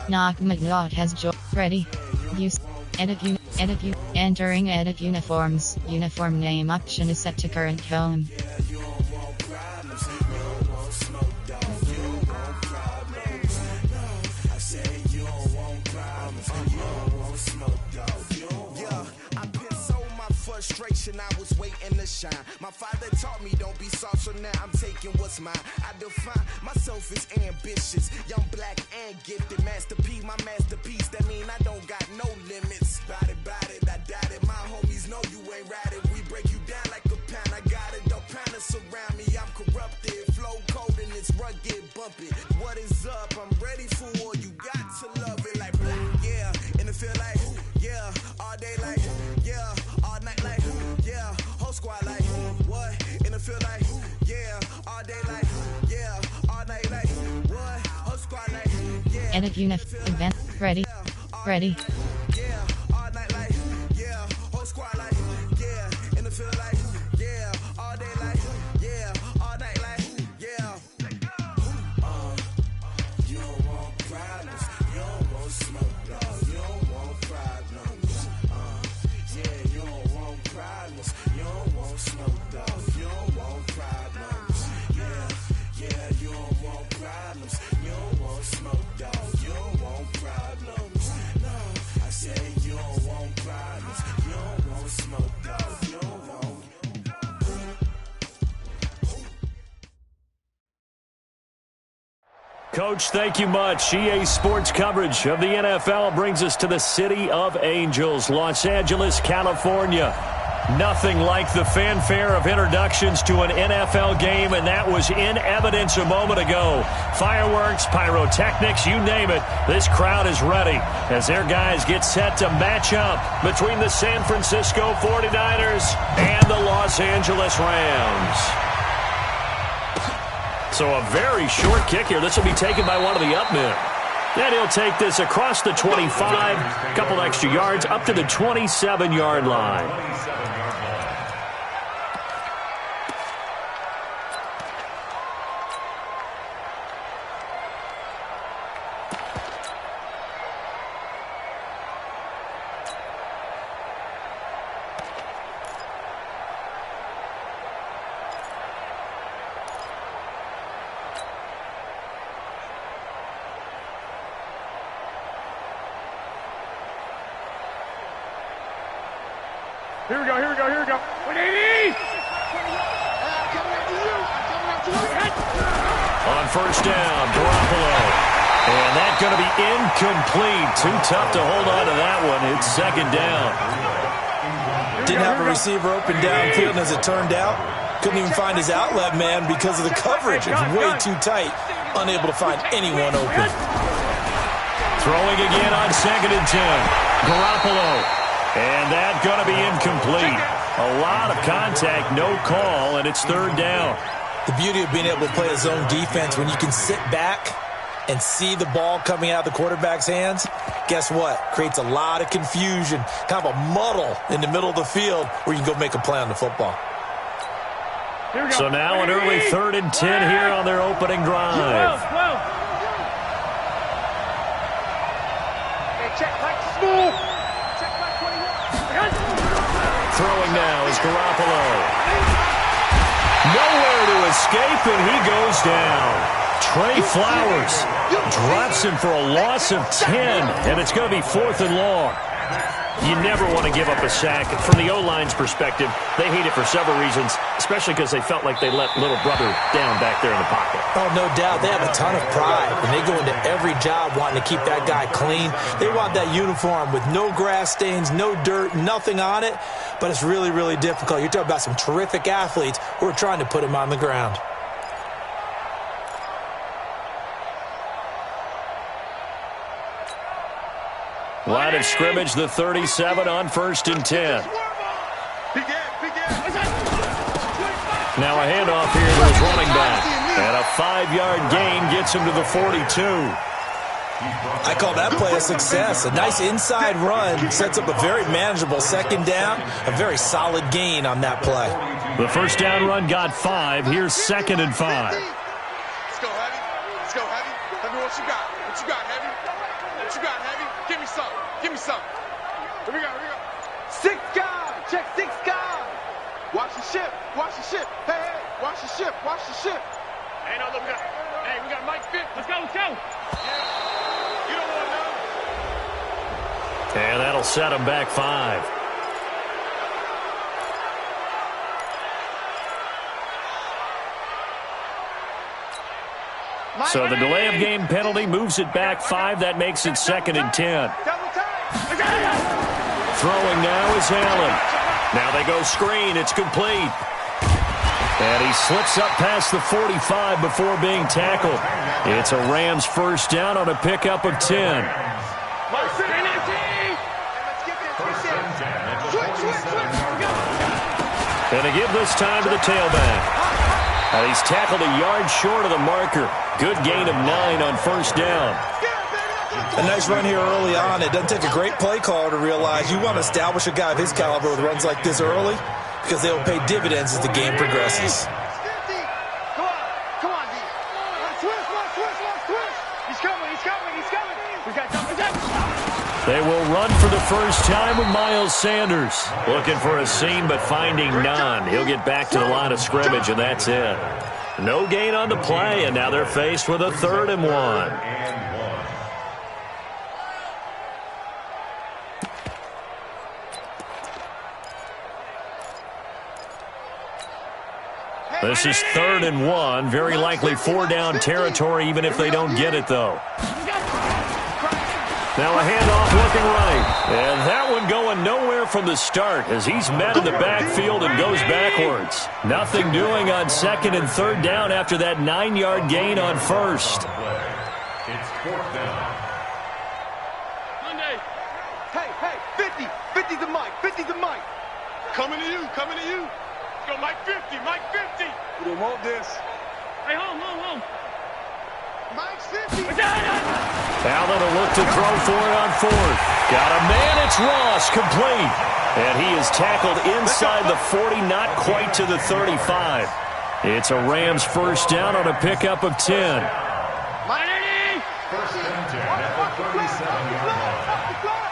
Knock McNaught has joined. Ready. Use. Edit entering edit uniforms. Uniform name option is set to current home. Frustration, I was waiting to shine. My father taught me don't be soft, so now I'm taking what's mine. I define myself as ambitious, young, black, and gifted. Master P, my masterpiece. That mean I don't got no limits. Bout it, I doubt it. My homies know you ain't ratted. We break you down like a pound. I got it, don't panic surround me. I'm corrupted, flow cold and it's rugged, bumpy. What is up? I'm ready for war. You got to love it like black, yeah. And it feel like, yeah, all day like, yeah. Night like, yeah, whole squad like, what? And it feel like, yeah, all day like, yeah, all night like, what? Whole squad like, yeah. Edit event. Ready. Yeah, all night like, yeah, whole squad like, yeah. And it feel like, yeah, all day like, yeah, all night like, yeah. You don't want problems, you don't want smoke, no, you don't want problems. Yeah, you don't want problems. You don't want smoke, dog. You don't want problems. Yeah, you don't want problems. You don't want smoke, dog. You don't want problems. No, I said you don't want problems. You don't want smoke, dog. You don't want. Coach, thank you much. EA Sports coverage of the NFL brings us to the City of Angels, Los Angeles, California. Nothing like the fanfare of introductions to an NFL game, and that was in evidence a moment ago. Fireworks, pyrotechnics, you name it. This crowd is ready as their guys get set to match up between the San Francisco 49ers and the Los Angeles Rams. So a very short kick here. This will be taken by one of the up men. And he'll take this across the 25, a couple extra yards, up to the 27-yard line. Here we go. 180! On first down, Garoppolo. And that's going to be incomplete. Too tough to hold on to that one. It's second down. Didn't have a receiver open downfield, and as it turned out, couldn't even find his outlet man because of the coverage. It's way too tight. Unable to find anyone open. Throwing again on second and 10. Garoppolo. And that's going to be incomplete. A lot of contact, no call, and it's third down. The beauty of being able to play a zone defense when you can sit back and see the ball coming out of the quarterback's hands, guess what? Creates a lot of confusion, kind of a muddle in the middle of the field where you can go make a play on the football. So now an early 3rd and 10 here on their opening drive. Throwing now is Garoppolo. Nowhere to escape, and he goes down. Trey Flowers drops him for a loss of 10, and it's going to be 4th and long. You never want to give up a sack. From the O-line's perspective, they hate it for several reasons, especially because they felt like they let little brother down back there in the pocket. Oh, no doubt. They have a ton of pride, and they go into every job wanting to keep that guy clean. They want that uniform with no grass stains, no dirt, nothing on it, but it's really, really difficult. You're talking about some terrific athletes who are trying to put him on the ground. Line of scrimmage, the 37 on 1st and 10. Now a handoff here to his running back. And a 5-yard gain gets him to the 42. I call that play a success. A nice inside run sets up a very manageable second down. A very solid gain on that play. The first down run got 5. Here's 2nd and 5. Let's go, Heavy. Let's go, Heavy. What you got? What you got, Heavy? What you got, Heavy? Give me some. Give me some. Here we go. Here we go. 6 guard. Check 6 guard. Watch the ship. Watch the ship. Hey, hey. Watch the ship. Watch the ship. Hey, no, look, we got Mike Fit. Let's go, let's go. Yeah. You don't want to know. And that'll set him back 5. So the delay of game penalty moves it back 5. That makes it 2nd and 10. Throwing now is Allen. Now they go screen. It's complete. And he slips up past the 45 before being tackled. It's a Rams first down on a pickup of 10. And they give this time to the tailback. And he's tackled a yard short of the marker. Good gain of 9 on first down. A nice run here early on. It doesn't take a great play caller to realize you want to establish a guy of his caliber with runs like this early because they'll pay dividends as the game progresses. Come on, D. He's coming. We got something. They will run for the first time with Miles Sanders. Looking for a seam, but finding none. He'll get back to the line of scrimmage, and that's it. No gain on the play, and now they're faced with a 3rd and 1. This is 3rd and 1. Very likely 4-down territory, even if they don't get it, though. Now a handoff looking right. And that one going nowhere from the start as he's met in the backfield and goes backwards. Nothing doing on 2nd and 3rd down after that 9-yard gain on 1st. It's 4th down. Monday. Hey, 50. 50's the mic. 50's the mic. Coming to you. Let's go, Mike 50. We don't want this. Hey, home. Mike's 50. Allen will look to throw for it on 4th. Got a man, it's Ross, complete. And he is tackled inside the 40, not quite to the 35. It's a Rams first down on a pickup of 10. First and 10 at the 37-yard line.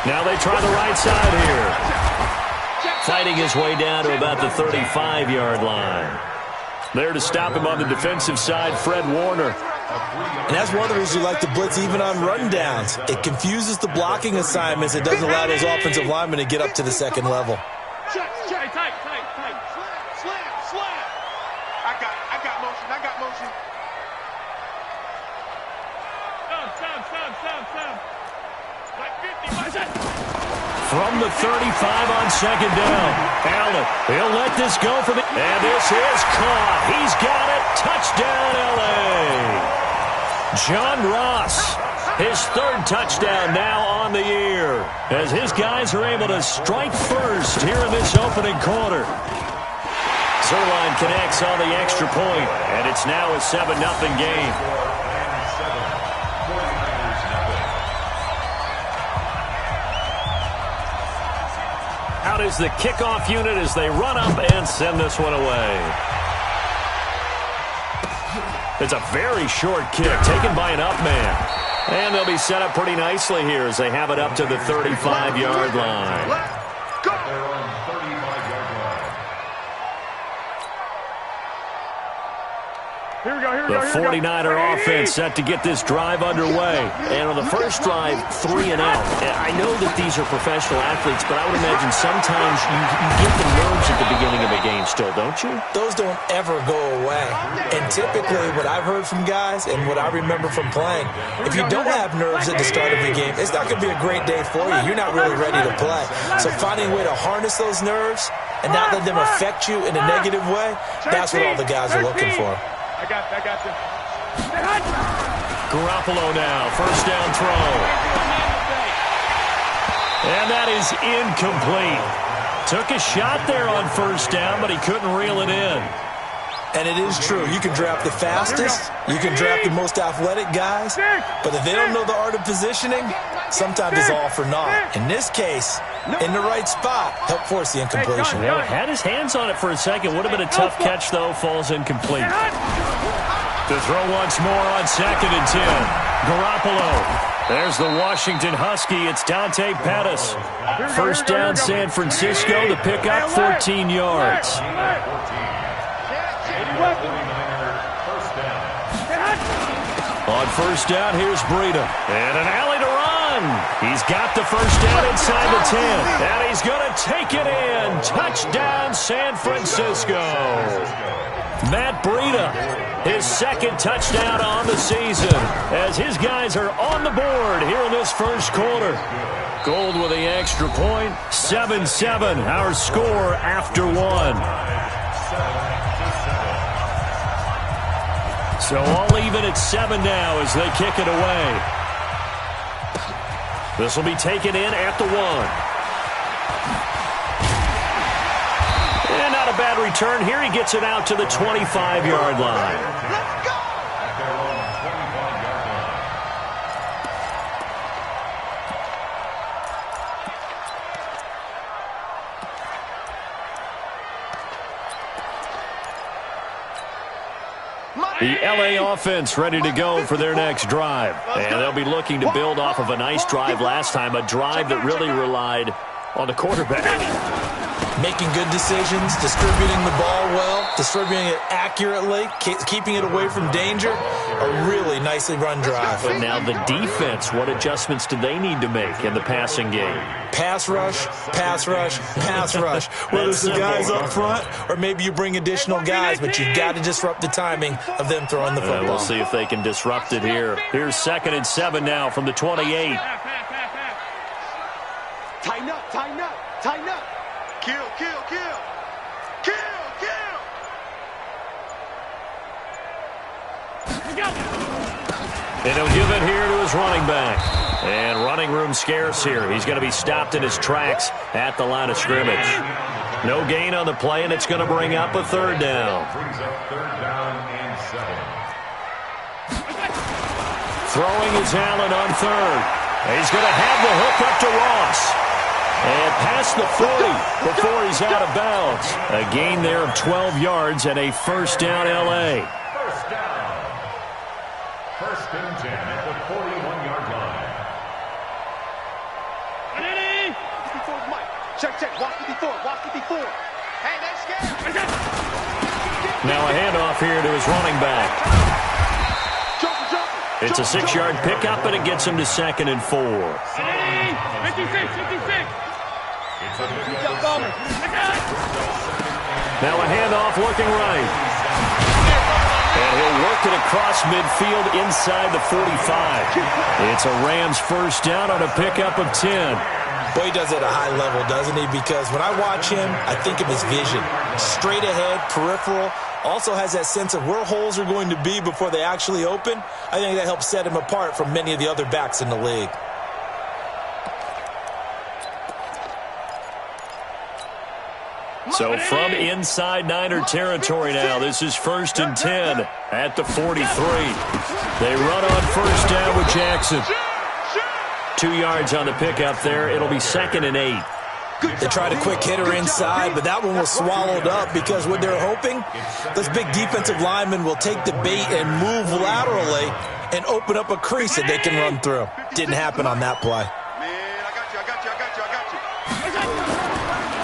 Now they try the right side here. Fighting his way down to about the 35-yard line. There to stop him on the defensive side, Fred Warner. And that's one of the reasons you like to blitz even on run downs. It confuses the blocking assignments. It doesn't allow those offensive linemen to get up to the 2nd level. Tight. Slam. I got motion. Stop. Like 50. From the 35 on 2nd down. Allen, he'll let this go for the... And this is caught. He's got it. Touchdown, L.A. John Ross, his 3rd touchdown now on the year, as his guys are able to strike first here in this opening quarter. Zerline connects on the extra point, and it's now a 7-0 game. Out is the kickoff unit as they run up and send this one away. It's a very short kick taken by an up man. And they'll be set up pretty nicely here as they have it up to the 35-yard line. They're on 35-yard line. Here we go. The 49er offense set to get this drive underway. And on the first drive, 3 and out. I know that these are professional athletes, but I would imagine sometimes you get the nerves at the beginning of a game still, don't you? Those don't ever go away. And typically what I've heard from guys and what I remember from playing, if you don't have nerves at the start of the game, it's not going to be a great day for you. You're not really ready to play. So finding a way to harness those nerves and not let them affect you in a negative way, that's what all the guys are looking for. I got you. Garoppolo now, first down throw. And that is incomplete. Took a shot there on first down, but he couldn't reel it in. And it is true. You can draft the fastest. You can draft the most athletic guys. But if they don't know the art of positioning, sometimes it's all for naught. In this case, in the right spot, help force the incompletion. Well, had his hands on it for a second. Would have been a tough catch, though. Falls incomplete. To throw once more on 2nd and 10. Garoppolo. There's the Washington Husky. It's Dante Pettis. First down, San Francisco. The pickup, 14 yards. On first down, here's Breida. And an alley to run. He's got the first down inside the 10. And he's going to take it in. Touchdown, San Francisco. Matt Breida, his 2nd touchdown on the season, as his guys are on the board here in this first quarter. Gold with the extra point. 7-7, our score after 1. So all even at 7 now as they kick it away. This will be taken in at the 1. And not a bad return here. He gets it out to the 25-yard line. Let's go! The LA offense ready to go for their next drive. And they'll be looking to build off of a nice drive last time, a drive that really relied on the quarterback. Making good decisions, distributing the ball well, distributing it accurately, keeping it away from danger. A really nicely run drive. But now the defense, what adjustments do they need to make in the passing game? Pass rush, pass rush, pass rush. Whether it's the guys up front or maybe you bring additional guys, but you've got to disrupt the timing of them throwing the football. We'll see if they can disrupt it here. Here's 2nd and 7 now from the 28. Tighten up, tighten up, tighten up. Kill, kill, kill. Kill, kill. And he'll give it here to his running back. And running room scarce here. He's going to be stopped in his tracks at the line of scrimmage. No gain on the play, and it's going to bring up a 3rd down. Throwing is Allen on 3rd. He's going to have the hook up to Ross. And past the 40 before he's out of bounds. A gain there of 12 yards and a first down LA. First down. 1st and 10 at the 41-yard line. Check, check. Watch 54. Watch 54. Hey, they're scared. Now a handoff here to his running back. It's a 6-yard pickup, and it gets him to 2nd and 4. 56. Now a handoff looking right. And he'll work it across midfield inside the 45. It's a Rams first down on a pickup of 10. Boy, he does it at a high level, doesn't he? Because when I watch him, I think of his vision. Straight ahead, peripheral. Also has that sense of where holes are going to be before they actually open. I think that helps set him apart from many of the other backs in the league. So from inside Niner territory now, this is 1st and 10 at the 43. They run on first down with Jackson. 2 yards on the pickup there. It'll be 2nd and 8. They tried a quick hitter inside, but that one was swallowed up because what they're hoping, those big defensive linemen will take the bait and move laterally and open up a crease that they can run through. Didn't happen on that play.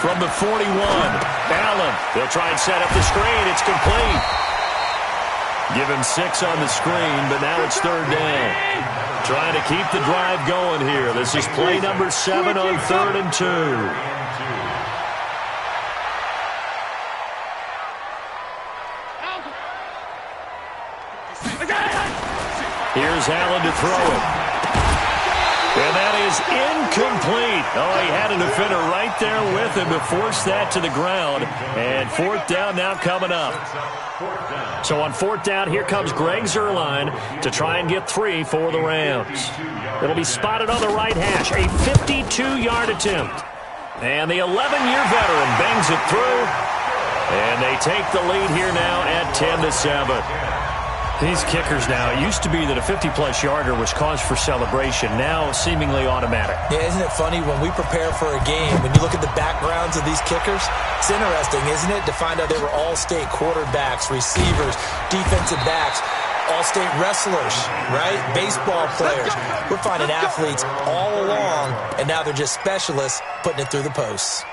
From the 41, Allen. They'll try and set up the screen. It's complete. Give him 6 on the screen, but now it's 3rd down. Trying to keep the drive going here. This is play number 7 on 3rd and 2. Here's Allen to throw it. And that is incomplete. Oh, he had a defender right there with him to force that to the ground. And 4th down now coming up. So on 4th down, here comes Greg Zuerlein to try and get 3 for the Rams. It'll be spotted on the right hash. A 52-yard attempt. And the 11-year veteran bangs it through. And they take the lead here now at 10-7. These kickers now, it used to be that a 50-plus yarder was cause for celebration. Now seemingly automatic. Yeah, isn't it funny when we prepare for a game, when you look at the backgrounds of these kickers, it's interesting, isn't it, to find out they were all-state quarterbacks, receivers, defensive backs. all-state wrestlers, right? Baseball players. We're finding athletes all along, and now they're just specialists putting it through the posts.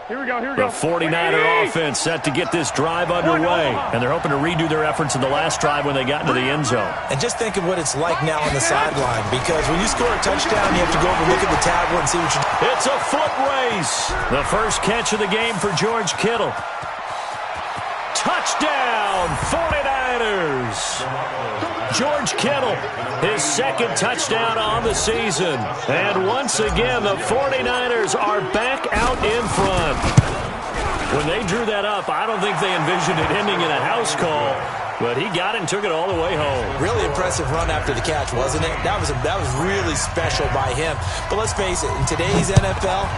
Here we go. The 49er offense set to get this drive underway, and they're hoping to redo their efforts in the last drive when they got into the end zone. And just think of what it's like now on the sideline, because when you score a touchdown, you have to go over and look at the tablet and see what you're. It's a foot race. The first catch of the game for George Kittle. Touchdown, 49ers. George Kittle, his second touchdown on the season. And once again, the 49ers are back out in front. When they drew that up, I don't think they envisioned it ending in a house call, but he got it and took it all the way home. Really impressive run after the catch, wasn't it? That was really special by him. But let's face it, in today's NFL,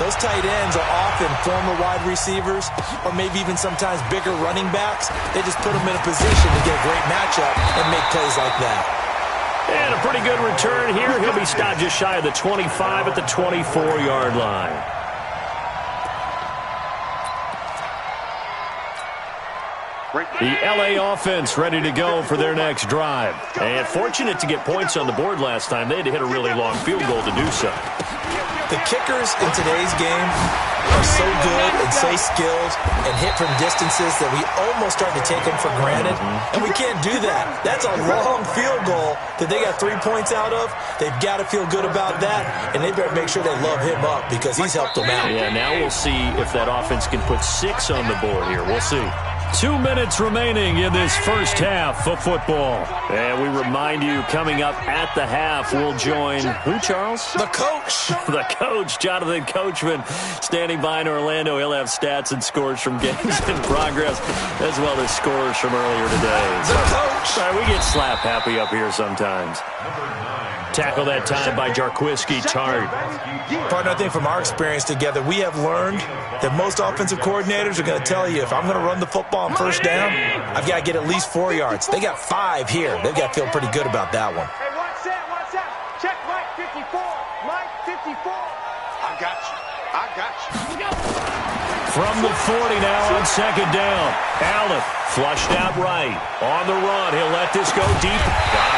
those tight ends are often former wide receivers or maybe even sometimes bigger running backs. They just put them in a position to get a great matchup and make plays like that. And a pretty good return here. He'll be stopped just shy of the 25 at the 24-yard line. The LA offense ready to go for their next drive. And fortunate to get points on the board last time. They had to hit a really long field goal to do so. The kickers in today's game are so good and so skilled and hit from distances that we almost start to take them for granted. And we can't do that. That's a long field goal that they got 3 points out of. They've got to feel good about that, and they better make sure they love him up because he's helped them out. Yeah, now we'll see if that offense can put 6 on the board here. We'll see. 2 minutes remaining in this first half of football. And we remind you, coming up at the half, we'll join who, Charles? The coach. The coach, Jonathan Coachman, standing by in Orlando. He'll have stats and scores from games in progress, as well as scores from earlier today. The coach. Sorry, we get slap happy up here sometimes. Tackle that time by Jarquiski Tart. Partner, I think from our experience together, we have learned that most offensive coordinators are going to tell you, if I'm going to run the football on first down, I've got to get at least 4 yards. They got 5 here. They've got to feel pretty good about that one. Hey, watch that. Check Mike 54. Mike 54. I got you. From the 40 now on second down. Allen flushed out right. On the run, he'll let this go deep.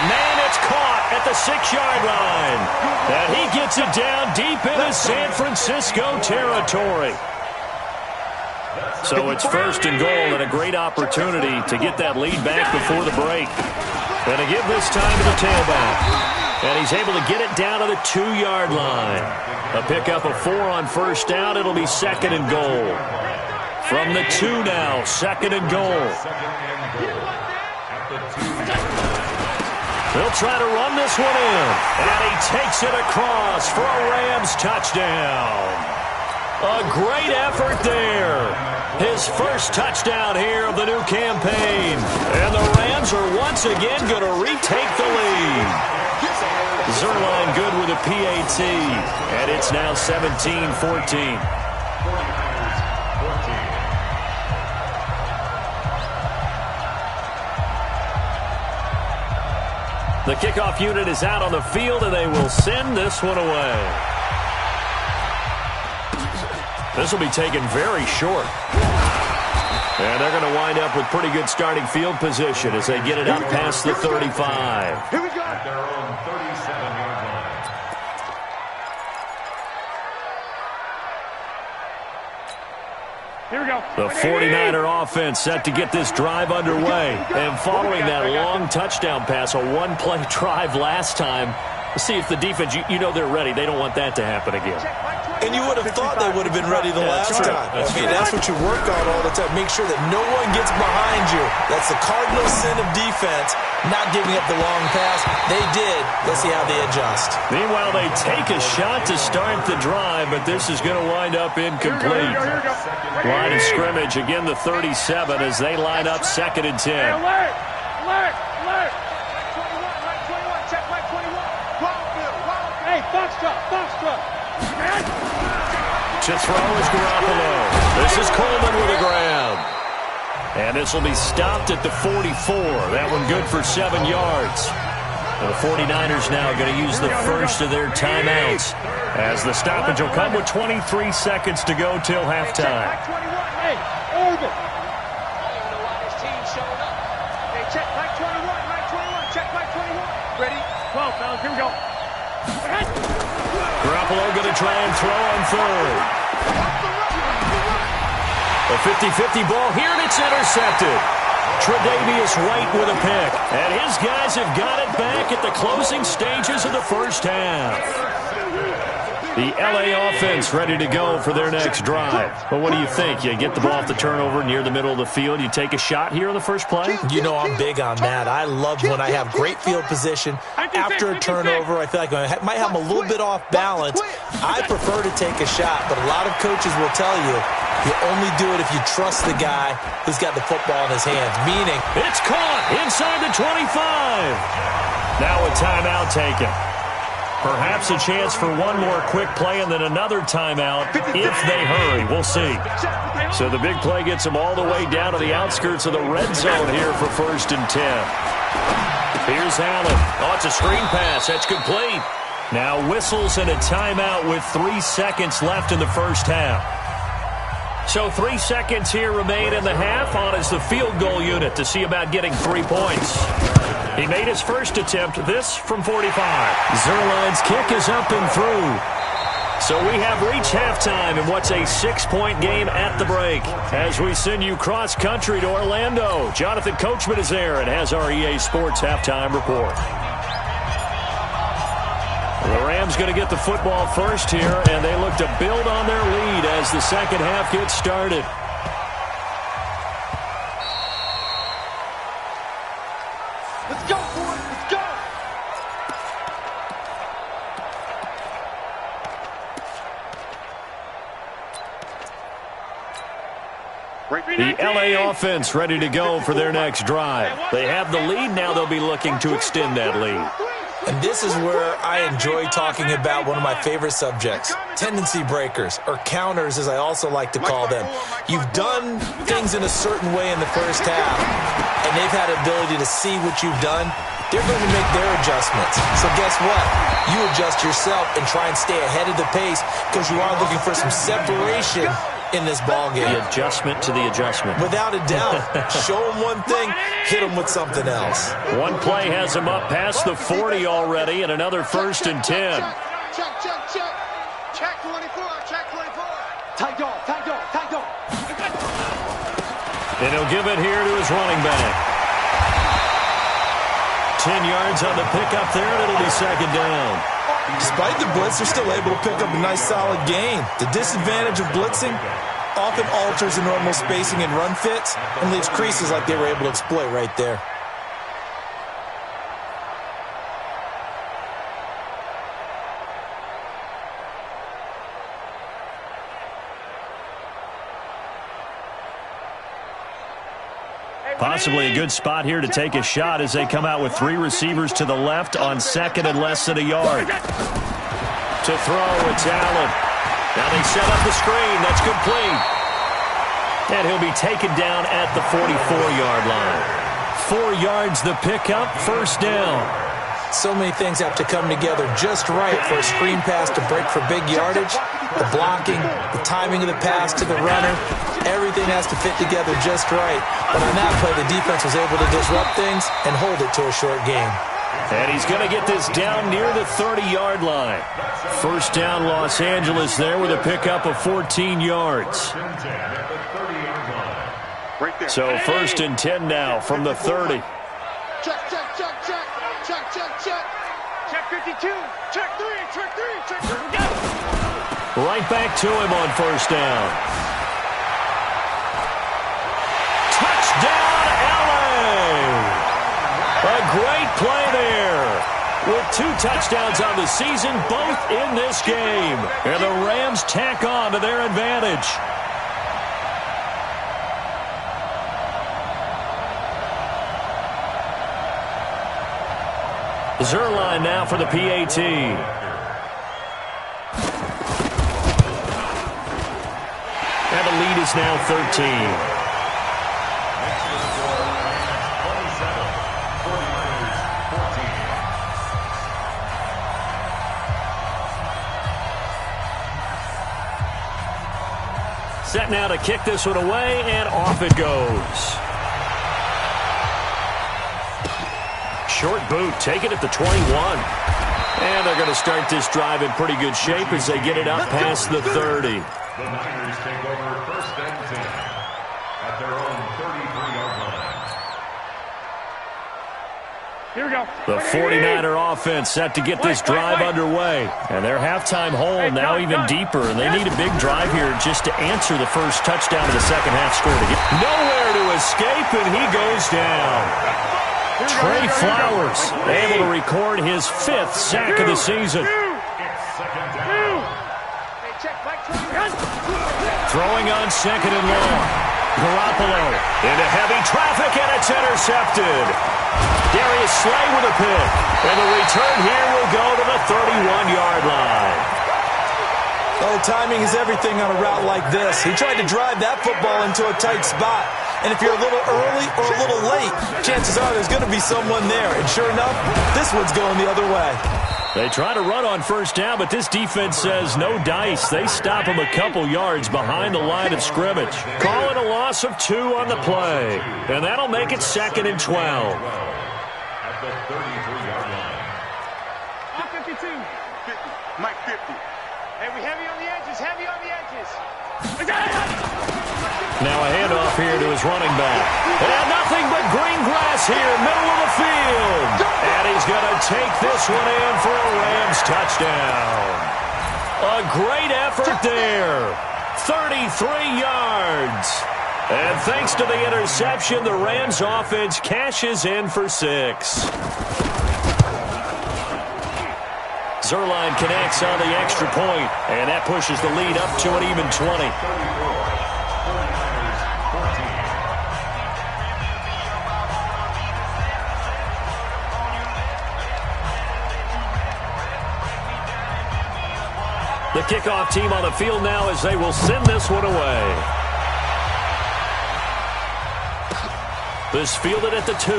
Man, it's caught at the 6-yard line. And he gets it down deep into San Francisco territory. So it's first and goal and a great opportunity to get that lead back before the break. And to give this time to the tailback. And he's able to get it down to the 2-yard line. A pickup of 4 on first down. It'll be second and goal. From the 2 now, second and goal. He'll try to run this one in. And he takes it across for a Rams touchdown. A great effort there. His first touchdown here of the new campaign. And the Rams are once again going to retake the lead. Zerline good with a PAT. And it's now 17-14. The kickoff unit is out on the field, and they will send this one away. This will be taken very short. And they're going to wind up with pretty good starting field position as they get it up past the 35. Here we go. At their own 37-yard line. Here we go. The 49er offense set to get this drive underway. And following that long touchdown pass, a one-play drive last time, let's see if the defense, you know they're ready. They don't want that to happen again. And you would have thought they would have been ready the last time. That's what you work on all the time. Make sure that no one gets behind you. That's the cardinal sin of defense, not giving up the long pass. They did. Let's see how they adjust. Meanwhile, they take a shot to start the drive, but this is going to wind up incomplete. Line of scrimmage, again the 37 as they line up second and 10. Alert! Alert! Alert! 21, check Mike 21. Hey, Foxtrot! To throw is Garoppolo. This is Coleman with a grab. And this will be stopped at the 44. That one good for 7 yards. The 49ers now going to use the first of their timeouts, as the stoppage will come with 23 seconds to go till halftime. Hey, over. I don't even know why this team showed up. Hey, check Mike 21, check Mike 21. Ready? 12, fellas, here we go. Garoppolo going to try and throw on third. A 50-50 ball here, and it's intercepted. Tre'Davious White with a pick. And his guys have got it back at the closing stages of the first half. The LA offense ready to go for their next drive. But what do you think? You get the ball off the turnover near the middle of the field. You take a shot here on the first play? You know I'm big on that. I love when I have great field position after a turnover. I feel like I might have them a little bit off balance. I prefer to take a shot, but a lot of coaches will tell you only do it if you trust the guy who's got the football in his hands, meaning it's caught inside the 25. Now a timeout taken. Perhaps a chance for one more quick play and then another timeout if they hurry. We'll see. So the big play gets them all the way down to the outskirts of the red zone here for 1st and 10. Here's Allen. Oh, it's a screen pass. That's complete. Now whistles and a timeout with 3 seconds left in the first half. So 3 seconds here remain in the half. On is the field goal unit to see about getting 3 points. He made his first attempt, this from 45. Zerline's kick is up and through. So we have reached halftime in what's a 6-point game at the break. As we send you cross-country to Orlando, Jonathan Coachman is there and has our EA Sports halftime report. The Rams going to get the football first here, and they look to build on their lead as the second half gets started. Let's go, boys. Let's go. The LA offense ready to go for their next drive. They have the lead. Now they'll be looking to extend that lead. And this is where I enjoy talking about one of my favorite subjects, tendency breakers, or counters as I also like to call them. You've done things in a certain way in the first half, and they've had ability to see what you've done. They're going to make their adjustments. So guess what? You adjust yourself and try and stay ahead of the pace because you are looking for some separation in this ball game. The adjustment to the adjustment. Without a doubt. Show them one thing, hit them with something else. One play has them up past the 40 already, and another 1st and 10. Check 24, check 24. Tight dog, tight dog, tight dog. And he'll give it here to his running back. 10 yards on the pickup there, and it'll be 2nd down. Despite the blitz, they're still able to pick up a nice solid gain. The disadvantage of blitzing often alters the normal spacing and run fits and leaves creases like they were able to exploit right there. Possibly a good spot here to take a shot as they come out with 3 receivers to the left on 2nd and less than a yard. To throw, it's Allen. Now they set up the screen. That's complete. And he'll be taken down at the 44-yard line. 4 yards the pickup, 1st down. So many things have to come together just right for a screen pass to break for big yardage. The blocking, the timing of the pass to the runner, everything has to fit together just right. But on that play, the defense was able to disrupt things and hold it to a short game. And he's going to get this down near the 30-yard line. 1st down, Los Angeles there with a pickup of 14 yards. So 1st and 10 now from the 30. Check. Check 52. Check 3. Check 3. We got it. Right back to him on 1st down. Touchdown, LA! A great play there. With 2 touchdowns on the season, both in this game. And the Rams tack on to their advantage. Zerline now for the PAT. And the lead is now 13. set now to kick this one away, and off it goes. Short boot, take it at the 21. And they're going to start this drive in pretty good shape as they get it up past the 30. The Niners take over 1st and 10 at their own 33-yard line. Here we go. The 49er offense set to get this drive underway. And their halftime hole now even deeper, and they need a big drive here just to answer the first touchdown of the second half score. To get nowhere to escape, and he goes down. Trey Flowers able to record his 5th sack of the season. Throwing on 2nd and long. Garoppolo into heavy traffic, and it's intercepted. Darius Slay with a pick. And the return here will go to the 31-yard line. Oh, timing is everything on a route like this. He tried to drive that football into a tight spot. And if you're a little early or a little late, chances are there's going to be someone there. And sure enough, this one's going the other way. They try to run on first down, but this defense says no dice. They stop him a couple yards behind the line of scrimmage. Call it a loss of 2 on the play. And that'll make it 2nd and 12. At the 33-yard line. On 52. 50. Mike 50. Hey, we heavy on the edges, heavy on the edges. Now a handoff here to his running back. And nothing but green grass here, middle of the field. And he's going to take this one in for a Rams touchdown. A great effort there. 33 yards. And thanks to the interception, the Rams offense cashes in for 6. Zerline connects on the extra point, and that pushes the lead up to an even 20. The kickoff team on the field now as they will send this one away. This fielded at the 2.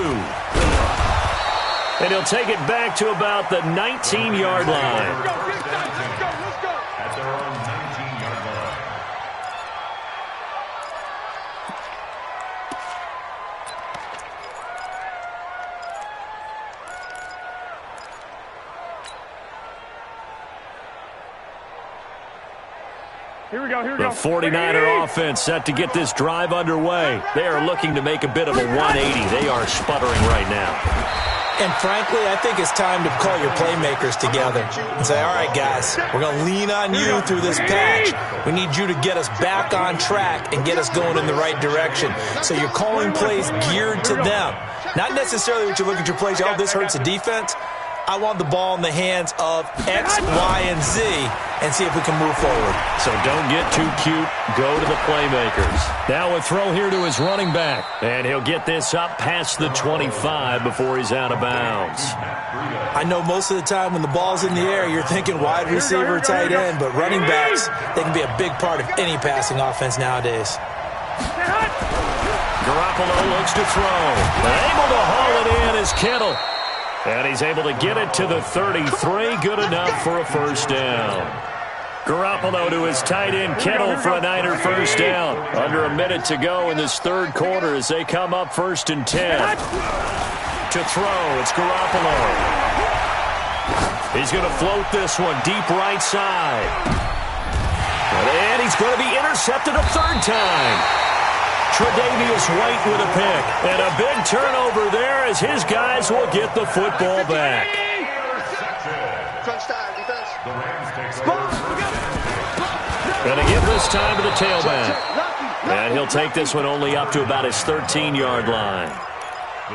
And he'll take it back to about the 19-yard line. Let's go. At their own 19-yard line. Here we go. The 49er offense set to get this drive underway. They are looking to make a bit of a 180. They are sputtering right now. And frankly, I think it's time to call your playmakers together and say, all right, guys, we're going to lean on you through this patch. We need you to get us back on track and get us going in the right direction. So you're calling plays geared to them. Not necessarily what you look at your plays, oh, this hurts the defense. I want the ball in the hands of X, Y, and Z and see if we can move forward. So don't get too cute. Go to the playmakers. Now a throw here to his running back. And he'll get this up past the 25 before he's out of bounds. I know most of the time when the ball's in the air, you're thinking wide receiver, tight end, but running backs, they can be a big part of any passing offense nowadays. Garoppolo looks to throw. Able to haul it in is Kittle. And he's able to get it to the 33. Good enough for a first down. Garoppolo to his tight end Kittle for a Niner first down. Under a minute to go in this third quarter as they come up 1st and 10. To throw, it's Garoppolo. He's going to float this one deep right side. And he's going to be intercepted a 3rd time. Tre'Davious White with a pick. And a big turnover there as his guys will get the football back. Crunch time, defense. The Rams take over. Going to give this time to the tailback. And he'll take this one only up to about his 13-yard line.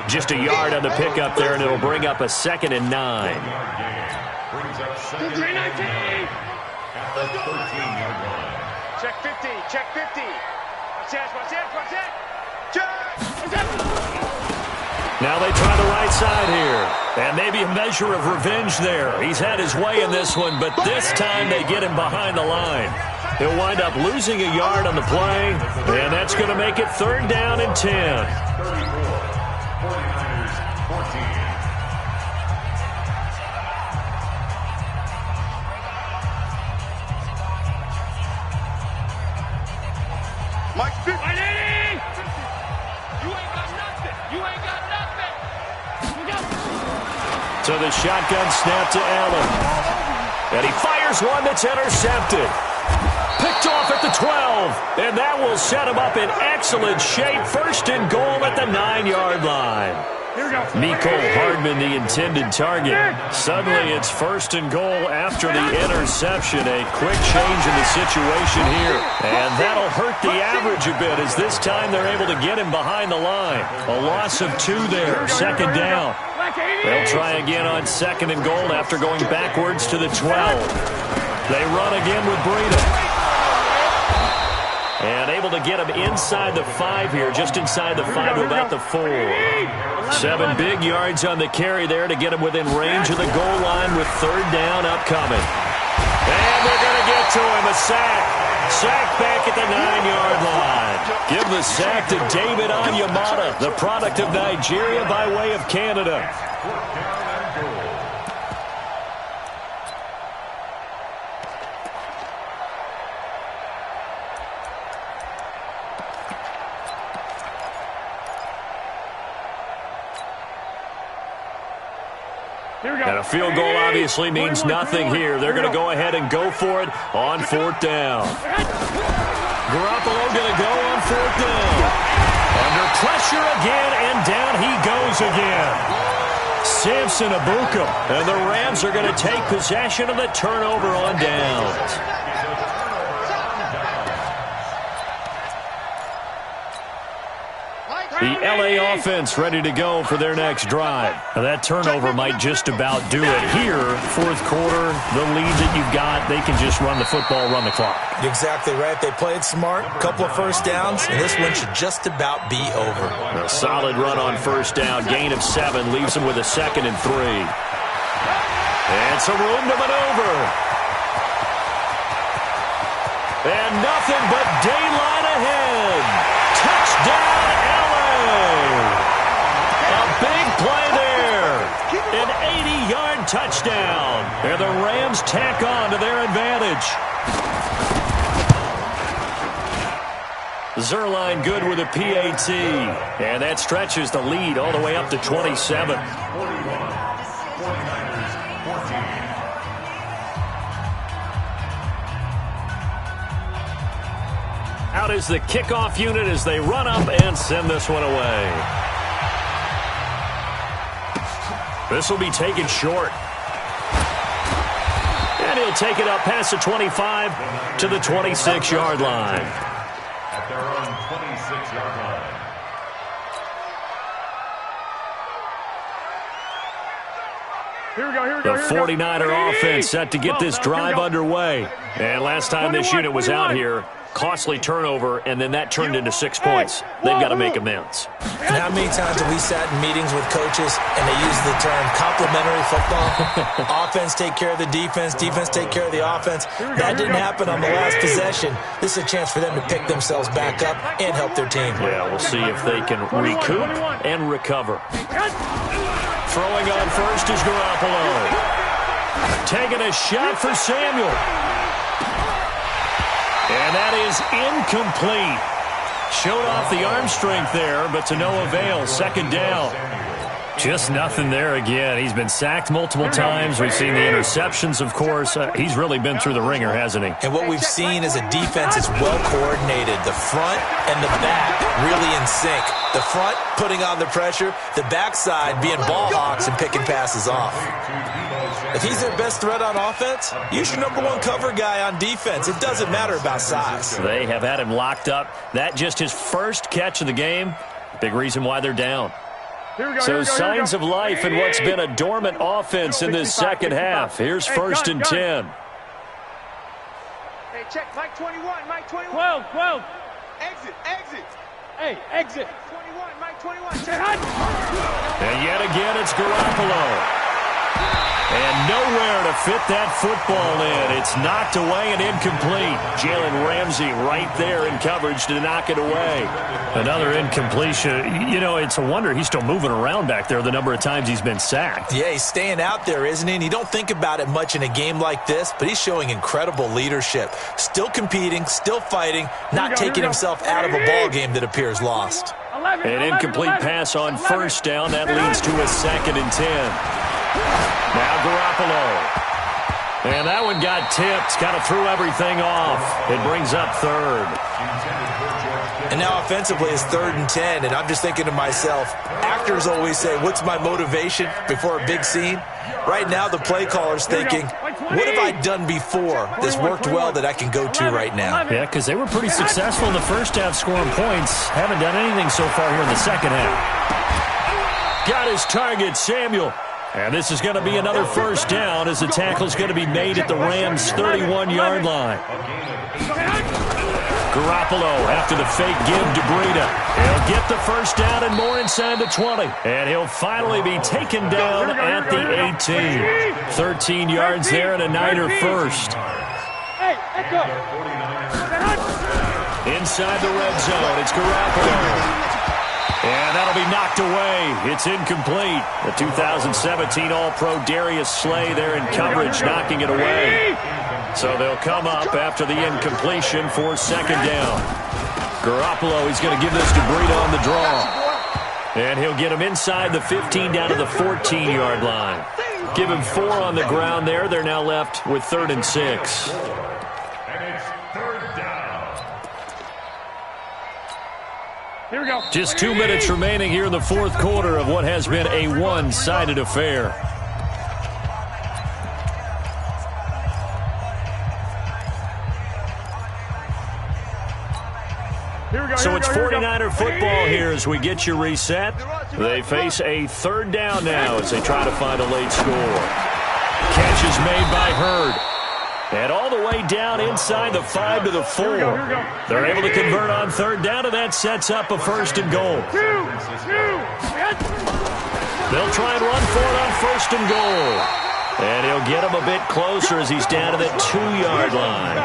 Just a yard on the pickup there, and it'll bring up a 2nd and 9. Brings up 2nd and 9 at the 13-yard line. Check 50, check 50. Watch it. Now they try the right side here. And maybe a measure of revenge there. He's had his way in this one, but this time they get him behind the line. He'll wind up losing a yard on the play, and that's going to make it 3rd down and 10. 49ers 14. So the shotgun snap to Allen. And he fires one that's intercepted. Picked off at the 12. And that will set him up in excellent shape. First and goal at the 9-yard line. Mecole Hardman, the intended target. Suddenly it's first and goal after the interception. A quick change in the situation here. And that'll hurt the average a bit as this time they're able to get him behind the line. A loss of 2 there. Second down. They'll try again on second and goal after going backwards to the 12. They run again with Breida. And able to get him inside the 5 here, just inside the 5 to about the 4. 7 big yards on the carry there to get him within range of the goal line with third down upcoming. And they're going to get to him, a sack. Sack back at the 9-yard line. Give the sack to David Onyemata, the product of Nigeria by way of Canada. And a field goal obviously means nothing here. They're going to go ahead and go for it on fourth down. Garoppolo going to go on fourth down. Under pressure again, and down he goes again. Samson Abuka. And the Rams are going to take possession of the turnover on downs. The LA offense ready to go for their next drive. Now that turnover might just about do it here. Fourth quarter, the lead that you've got, they can just run the football, run the clock. Exactly right. They played smart, a couple of first downs, and this one should just about be over. A solid run on first down. Gain of 7 leaves them with a 2nd and 3. And some room to maneuver. And nothing but daylight ahead. Touchdown, a big play there. An 80-yard touchdown. And the Rams tack on to their advantage. Zerline good with a PAT. And that stretches the lead all the way up to 27. Out is the kickoff unit as they run up and send this one away. This will be taken short. And he'll take it up past the 25 to the 26-yard line. At their own 26-yard line. The 49er offense set to get this drive underway. And last time this unit was out here, costly turnover, and then that turned into 6 points. They've got to make amends. And how many times have we sat in meetings with coaches and they use the term complementary football? Offense take care of the defense, defense take care of the offense. That didn't happen on the last possession. This is a chance for them to pick themselves back up and help their team. Yeah, we'll see if they can recoup and recover. Throwing on first is Garoppolo. Taking a shot for Samuel. And that is incomplete. Showed off the arm strength there, but to no avail. Second down. Just nothing there again. He's been sacked multiple times. We've seen the interceptions, of course. He's really been through the ringer, hasn't he? And what we've seen is a defense that's well coordinated. The front and the back really in sync. The front putting on the pressure, the backside being ball hawks and picking passes off. If he's their best threat on offense, use your #1 cover guy on defense. It doesn't matter about size. They have had him locked up. That just his first catch of the game. Big reason why they're down. So signs of life in what's been a dormant offense in this second half. Here's first and 10. Hey, check. Mike 21, Mike 21. 12. Exit. Hey, exit. 21, Mike 21. Check. And yet again, it's Garoppolo. And nowhere to fit that football in. It's knocked away and incomplete. Jalen Ramsey right there in coverage to knock it away. Another incompletion. You know, it's a wonder he's still moving around back there the number of times he's been sacked. Yeah, he's staying out there, isn't he? And you don't think about it much in a game like this, but he's showing incredible leadership. Still competing, still fighting, not taking himself out of a ball game that appears lost. An incomplete pass on first down. That leads to a 2nd and 10. Now Garoppolo. And that one got tipped, kind of threw everything off. It brings up third. And now offensively it's 3rd and 10, and I'm just thinking to myself, actors always say, what's my motivation before a big scene? Right now the play caller's thinking, what have I done before that's worked well that I can go to right now? Yeah, because they were pretty successful in the first half scoring points. Haven't done anything so far here in the second half. Got his target, Samuel. And this is going to be another first down as the tackle's going to be made at the Rams' 31-yard line. Garoppolo after the fake give to Breida. He'll get the first down and more inside the 20. And he'll finally be taken down at the 18. 13 yards there and a Niner first. Inside the red zone, it's Garoppolo. And that'll be knocked away. It's incomplete. The 2017 All-Pro Darius Slay there in coverage, knocking it away. So they'll come up after the incompletion for second down. Garoppolo, he's going to give this to Breida on the draw. And he'll get him inside the 15 down to the 14-yard line. Give him 4 on the ground there. They're now left with 3rd and 6. Here we go. Just 2 minutes remaining here in the fourth quarter of what has been a one-sided affair. So it's 49er football here as we get you reset. They face a 3rd down now as they try to find a late score. Catch is made by Hurd. And all the way down inside the 5 to the 4. They're able to convert on 3rd down, and that sets up a 1st and goal. They'll try and run for it on 1st and goal. And he'll get him a bit closer as he's down to the 2-yard line.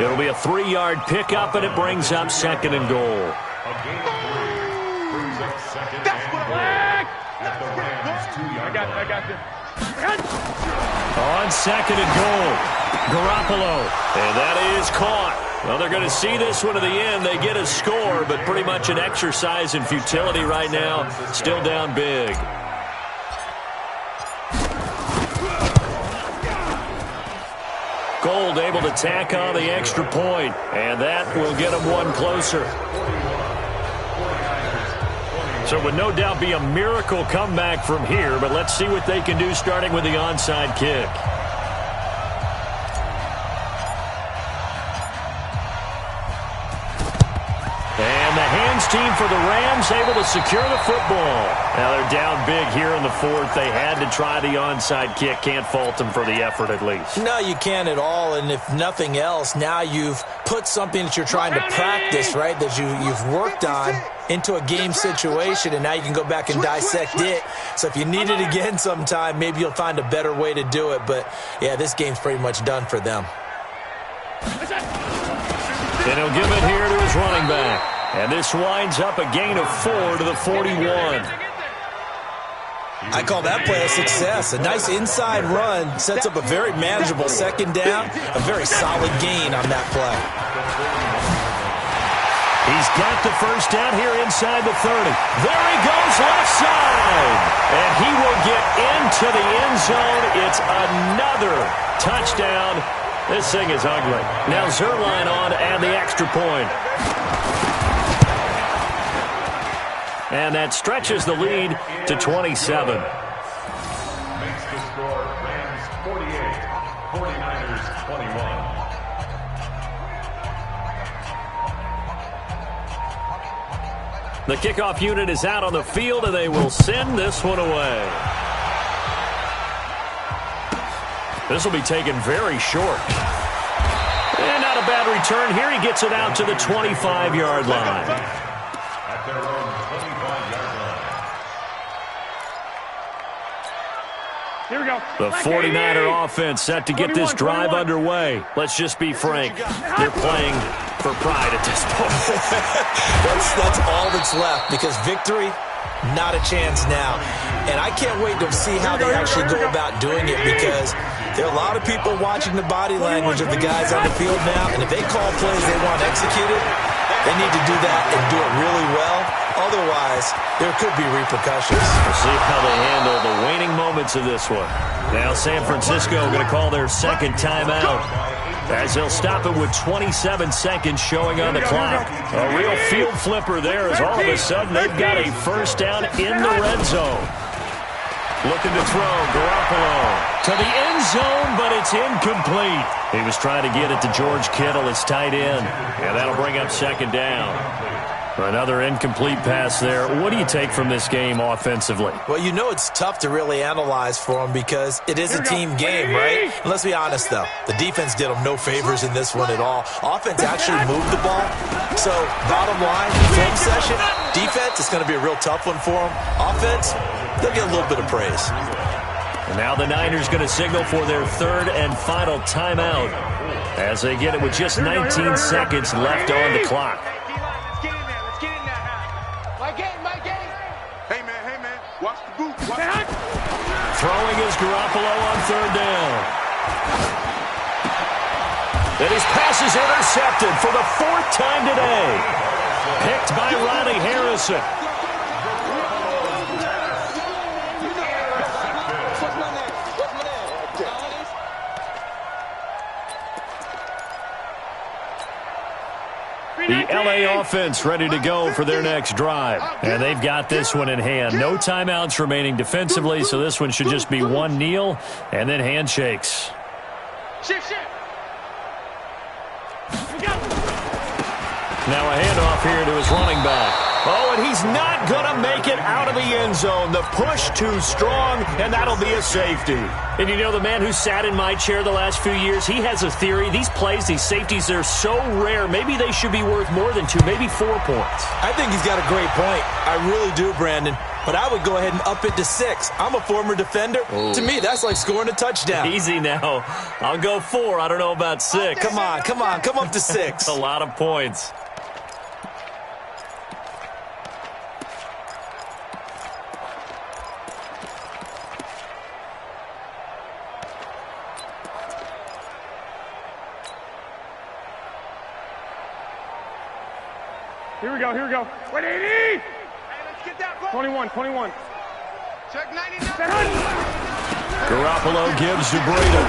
It'll be a 3-yard pickup, and it brings up 2nd and goal. I got this. On 2nd and goal. Garoppolo, and that is caught. Well, they're going to see this one to the end. They get a score, but pretty much an exercise in futility right now. Still down big. Gold able to tack on the extra point, and that will get them one closer. So it would no doubt be a miracle comeback from here, but let's see what they can do starting with the onside kick. Team for the Rams able to secure the football. Now they're down big here in the 4th. They had to try the onside kick. Can't fault them for the effort at least. No, you can't at all. And if nothing else, now you've put something that you're trying to practice, right, that you've worked on into a game situation, and now you can go back and dissect it. So if you need it again sometime, maybe you'll find a better way to do it. But, yeah, this game's pretty much done for them. And he'll give it here to his running back. And this winds up a gain of 4 to the 41. I call that play a success. A nice inside run sets up a very manageable 2nd down. A very solid gain on that play. He's got the first down here inside the 30. There he goes left side. And he will get into the end zone. It's another touchdown. This thing is ugly. Now Zerline on and the extra point. And that stretches the lead to 27. Makes the score Rams 48, 49ers 21. The kickoff unit is out on the field, and they will send this one away. This will be taken very short. And not a bad return here. He gets it out to the 25-yard line. At their own 25-yard line. Here we go. The 49er offense set to get this drive underway. Let's just be frank. They're playing for pride at this point. That's all that's left, because victory, not a chance now. And I can't wait to see how they actually go about doing it, because there are a lot of people watching the body language of the guys on the field now, and if they call plays they want executed, they need to do that and do it really well. Otherwise, there could be repercussions. We'll see how they handle the waning moments of this one. Now San Francisco going to call their second timeout, as they'll stop it with 27 seconds showing on the clock. A real field flipper there, as all of a sudden they've got a first down in the red zone. Looking to throw, Garoppolo to the end zone, but it's incomplete. He was trying to get it to George Kittle, his tight end, and that'll bring up second down. Another incomplete pass there. What do you take from this game offensively? Well, you know it's tough to really analyze for them because it is a team game, right? And let's be honest, though. The defense did them no favors in this one at all. Offense actually moved the ball. So, bottom line, film session, defense, it's going to be a real tough one for them. Offense, they'll get a little bit of praise. And now the Niners going to signal for their third and final timeout as they get it with just 19 seconds left on the clock. Throwing is Garoppolo on third down. And his pass is intercepted for the fourth time today. Picked by Ronnie Harrison. The LA offense ready to go for their next drive. And they've got this one in hand. No timeouts remaining defensively, so this one should just be one kneel and then handshakes. Now a handoff here to his running back. Oh, and he's not going to make it out of the end zone. The push too strong, and that'll be a safety. And you know, the man who sat in my chair the last few years, he has a theory. These plays, these safeties, they're so rare. Maybe they should be worth more than 2, maybe 4 points. I think he's got a great point. I really do, Brandon. But I would go ahead and up it to 6. I'm a former defender. Ooh. To me, that's like scoring a touchdown. Easy now. I'll go 4. I don't know about 6. Come on. Come up to 6. A lot of points. Here we go. 180! Hey, let's get that ball. 21. Check 99. Garoppolo gives to Breda.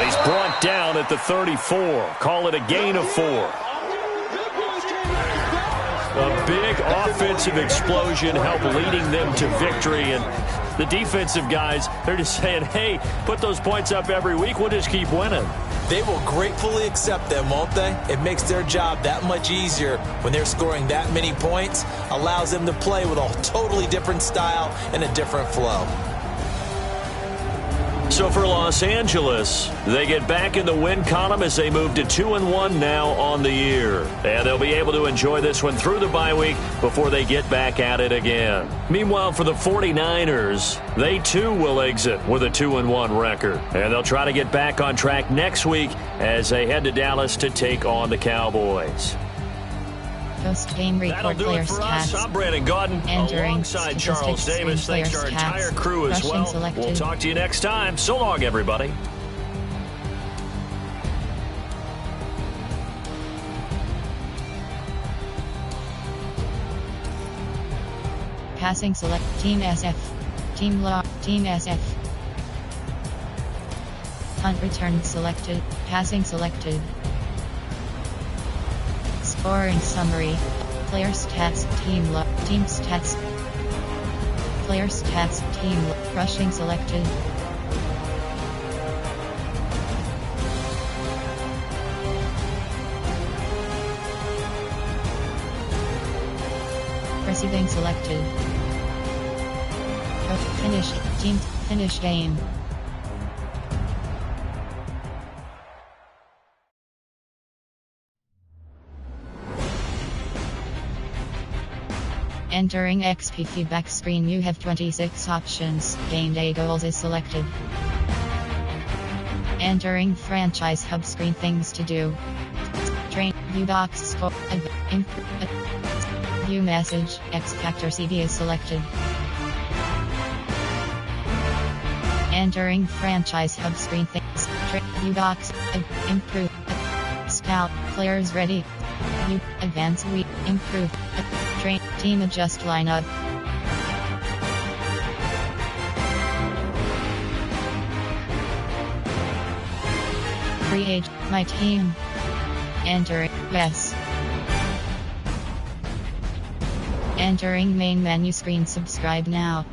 He's brought down at the 34. Call it a gain of 4. A big offensive explosion helped leading them to victory. And the defensive guys, they're just saying, hey, put those points up every week. We'll just keep winning. They will gratefully accept them, won't they? It makes their job that much easier when they're scoring that many points. Allows them to play with a totally different style and a different flow. So for Los Angeles, they get back in the win column as they move to 2-1 now on the year. And they'll be able to enjoy this one through the bye week before they get back at it again. Meanwhile, for the 49ers, they too will exit with a 2-1 record. And they'll try to get back on track next week as they head to Dallas to take on the Cowboys. Post-game report, players' stats. I'm Brandon Gaudin, alongside Charles Davis. Thanks to our entire crew as well. We'll talk to you next time. So long, everybody. Passing select. Team SF. Team law. Team SF. Punt return selected. Passing selected. Scoring summary. Player stats. Team stats. Player stats. Team rushing selected. Receiving selected. Finish. Team finish game. Entering XP feedback screen, you have 26 options. Game day goals is selected. Entering franchise hub screen, things to do. Train, view docs, score, view message, X Factor CD is selected. Entering franchise hub screen, things, view docs, improve, scout, players ready, view, advance, improve, Train. Team adjust lineup. Create my team. Enter yes. Entering main menu screen. Subscribe now.